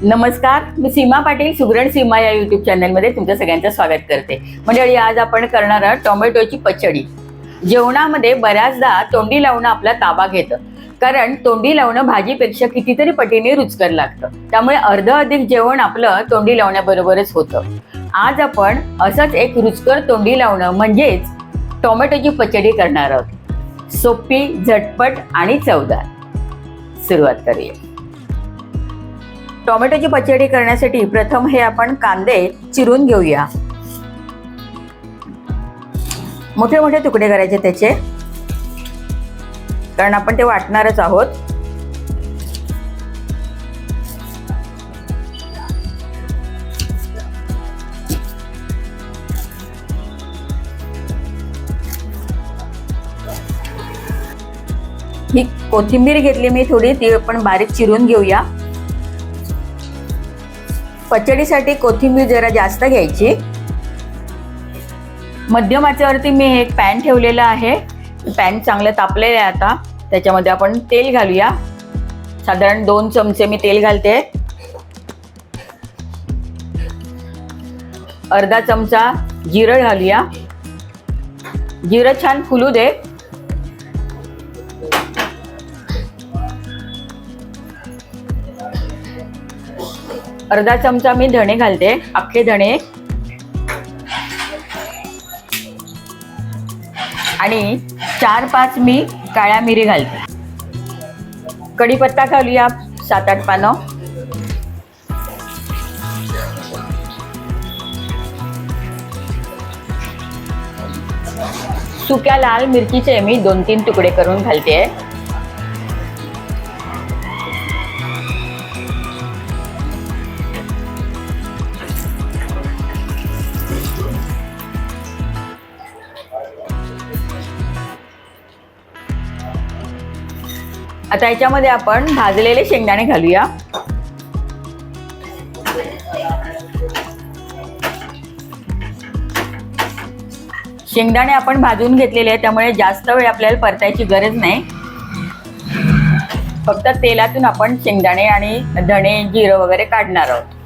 नमस्कार, मी सीमा पाटील सुगरण सीमा या यूट्यूब चॅनलमध्ये तुमचं सगळ्यांचं स्वागत करते. मंडळी, आज आपण करणार आहोत टोमॅटोची पचडी. जेवणामध्ये बऱ्याचदा तोंडी लावणं आपला ताबा घेतं, कारण तोंडी लावणं भाजीपेक्षा कितीतरी पटीने रुचकर लागतं. त्यामुळे अर्ध अधिक जेवण आपलं तोंडी लावण्याबरोबरच होतं. आज आपण असंच एक रुचकर तोंडी लावणं म्हणजेच टोमॅटोची पचडी करणार आहोत. सोपी, झटपट आणि चवदार. सुरुवात करूया. टोमॅटोची पचडी करण्यासाठी प्रथम हे आपण कांदे चिरून घेऊया. मोठे मोठे तुकडे करायचे त्याचे, कारण आपण ते वाटणारच आहोत. ही कोथिंबीर घेतली मी थोडी, ती आपण बारीक चिरून घेऊया. पचडीसाठी कोथिंबीर जरा जास्त घ्यायची. मध्यम आचेवरती मी एक पॅन ठेवलेला आहे. पॅन चांगलं तापलेलं आहे. आता त्याच्यामध्ये आपण तेल घालूया. साधारण 2 चमचे मी तेल घालते. अर्धा चमचा जिरं घालूया. जिरं छान फुलू दे. अर्धा चमचा मी धणे घालते, अख्खे धणे. आणि 4-5 मी काळ्या मिरी घालते. कढीपत्ता घालूया 7-8 पानं. सुक्या लाल मिरचीचे मी 2-3 तुकडे करून घालते. आता याच्यामध्ये आपण भाजलेले शेंगदाणे घालूया. शेंगदाणे आपण भाजून घेतलेले आहे, त्यामुळे जास्त वेळ आपल्याला परतायची गरज नाही. फक्त तेलातून आपण शेंगदाणे आणि धणे, जिरं वगैरे काढणार आहोत.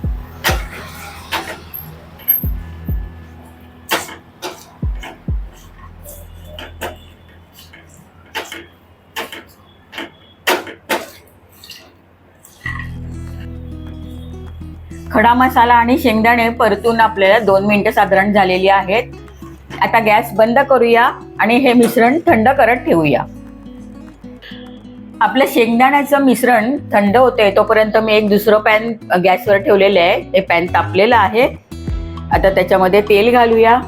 खडा मसाला आणि शेंगदाणे परतून आपल्याला 2 मिनिटं साधारण झालेली आहेत. आता गॅस बंद करूया आणि हे मिश्रण थंड करत ठेवूया. आपलं शेंगदाण्याचं मिश्रण थंड होते तोपर्यंत मी एक दुसरं पॅन गॅसवर ठेवलेलं आहे. हे पॅन तापलेलं आहे. आता त्याच्यामध्ये तेल घालूया.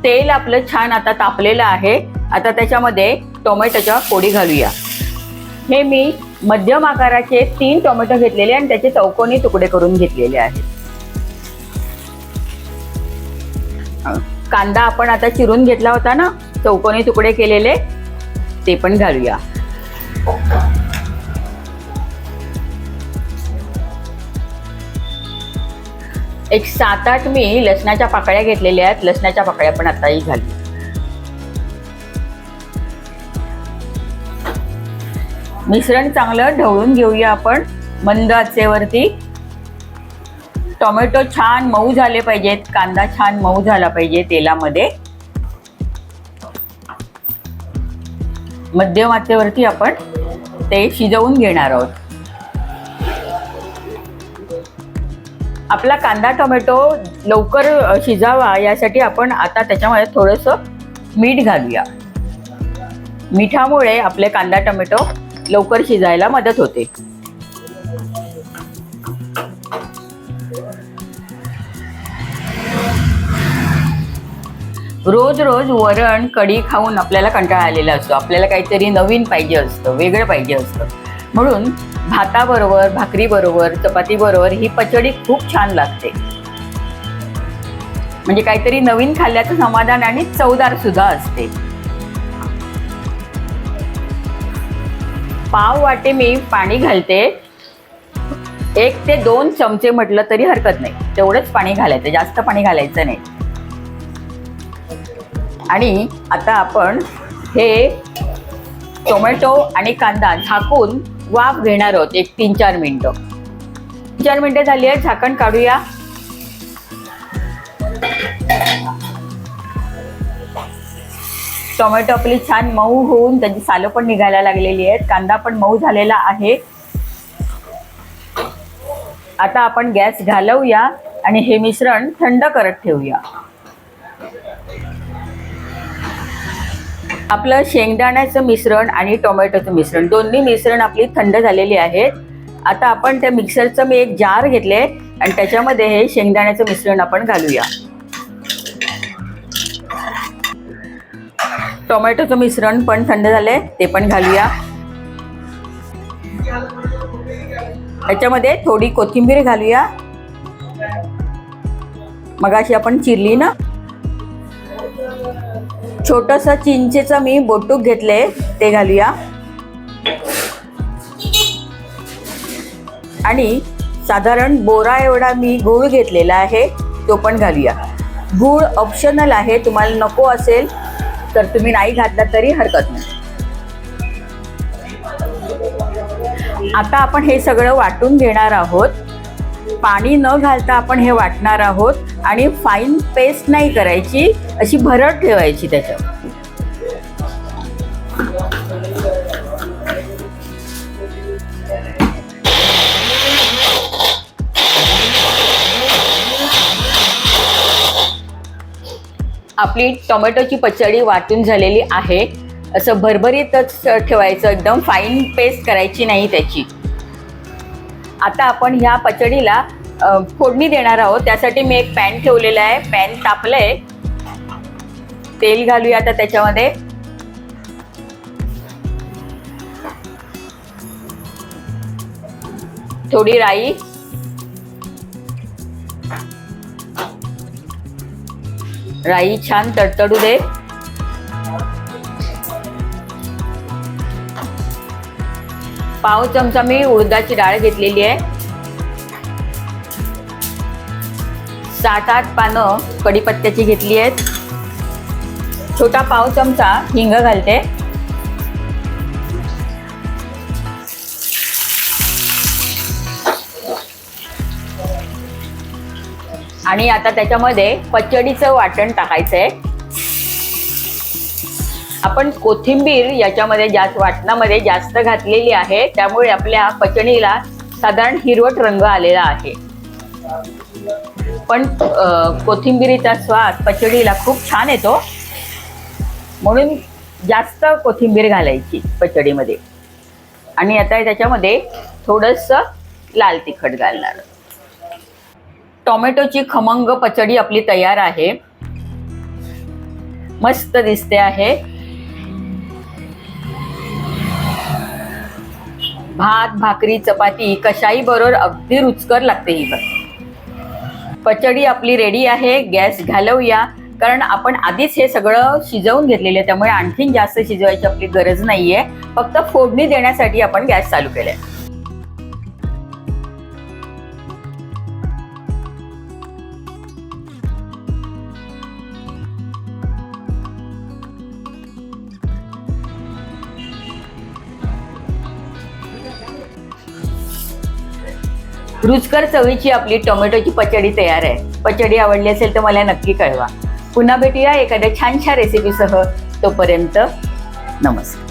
तेल आपलं छान आता तापलेलं आहे. आता त्याच्यामध्ये टोमॅटोच्या फोडी घालूया. हे मी मध्यम आकाराचे 3 टोमॅटो घेतलेले आणि त्याचे चौकोनी तुकडे करून घेतलेले आहेत. कांदा आपण आता चिरून घेतला होता ना, चौकोनी तुकडे केलेले, ते पण घालूया. एक 7-8 मी लसणाच्या पाकळ्या घेतलेल्या आहेत. लसणाच्या पाकळ्या पण आताही घालू. मिश्रण चांगलं ढवळून घेऊया आपण मंद आचेवरती. टोमॅटो छान मऊ झाले पाहिजेत. कांदा छान मऊ झाला पाहिजे तेलामध्ये. मध्यम आचेवरती आपण ते शिजवून घेणार आहोत. आपला कांदा टोमॅटो लवकर शिजावा यासाठी आपण आता त्याच्यामध्ये थोडंसं मीठ घालूया. मिठामुळे आपले कांदा टोमॅटो लवकर शिजायला मदत होते. रोज रोज वरण कढी खाऊन आपल्याला कंटाळा आलेला असतो. आपल्याला काहीतरी नवीन पाहिजे असतं, वेगळं पाहिजे असतं. म्हणून भाताबरोबर, भाकरीबरोबर, चपातीबरोबर ही पचडी खूप छान लागते. म्हणजे काहीतरी नवीन खाल्ल्याचं समाधान आणि चवदार सुद्धा असते. पाव वाटे मी पाणी घालते. 1 ते 2 चमचे म्हटलं तरी हरकत नाही. तेवढंच पाणी घालायचं, जास्त पाणी घालायचं नाही. आणि आता आपण हे टोमॅटो आणि कांदा झाकून वाफ घेणार आहोत एक 3-4 मिनिटं. 4 मिनिटं झाली आहेत, झाकण काढूया. टोमॅटो आपली छान मऊ होऊन त्याची सालं पण निघायला लागलेली आहेत. कांदा पण मऊ झालेला आहे. आता आपण गॅस घालवूया आणि हे मिश्रण थंड करत ठेवूया. आपलं शेंगदाण्याचं मिश्रण आणि टोमॅटोचं मिश्रण दोन्ही मिश्रण आपली थंड झालेली आहेत. आता आपण त्या मिक्सरचं मी एक जार घेतले आणि त्याच्यामध्ये हे शेंगदाण्याचं मिश्रण आपण घालूया. टोमॅटोचं मिश्रण पण थंड झालंय, ते पण घालूया. त्याच्यामध्ये थोडी कोथिंबीर घालूया. मगाशी आपण चिरली ना. छोटंसं चिंचेचं मी बोटूक घेतले, ते घालूया. आणि साधारण बोरा एवढा मी गूळ घेतलेला आहे, तो पण घालूया. गूळ ऑप्शनल आहे, तुम्हाला नको असेल तर तुम्ही नाही घातला तरी हरकत नाही. आता आपण हे सगळं वाटून घेणार आहोत. पाणी न घालता आपण हे वाटणार आहोत आणि फाईन पेस्ट नाही करायची, अशी भरड ठेवायची त्याच्यावर. आपली टोमॅटोची पचडी वाटून झालेली आहे. असं भरभरीतच ठेवायचं, एकदम फाईन पेस्ट करायची नाही त्याची. आता आपण ह्या पचडीला फोडणी देणार आहोत. त्यासाठी मी एक पॅन ठेवलेला आहे. पॅन तापलंय, तेल घालूया आता त्याच्यामध्ये. थोडी राई, राई छान तडतडू दे. पाव चमचा मी उडदाची डाळ घेतलेली आहे. 7-8 पानं कढीपत्त्याची घेतली आहेत. छोटा पाव चमचा हिंग घालते. आणि आता त्याच्यामध्ये पचडीचं वाटण टाकायचं आहे. आपण कोथिंबीर याच्यामध्ये वाटणामध्ये जास्त घातलेली आहे, त्यामुळे आपल्या पचडीला साधारण हिरवट रंग आलेला आहे. पण कोथिंबीरीचा स्वाद पचडीला खूप छान येतो, म्हणून जास्त कोथिंबीर घालायची पचडीमध्ये. आणि आता त्याच्यामध्ये थोडंसं लाल तिखट घालणार. टोमॅटोची खमंग पचडी आपली तयार आहे. मस्त दिसते आहे. भात, भाकरी, चपाती कशाही बरोबर अगदी रुचकर लागते ही पचडी आपली रेडी आहे. गॅस घालवूया, कारण आपण आधीच हे सगळं शिजवून घेतलेलं आहे, त्यामुळे आणखीन जास्त शिजवायची आपली गरज नाहीये. फक्त फोडणी देण्यासाठी आपण गॅस चालू केलाय. रुचकर चवीची आपली टोमॅटोची पचडी तयार आहे. पचडी आवडली असेल तर मला नक्की कळवा. पुन्हा भेटूया एखाद्या छानशा रेसिपीसह. तोपर्यंत नमस्कार.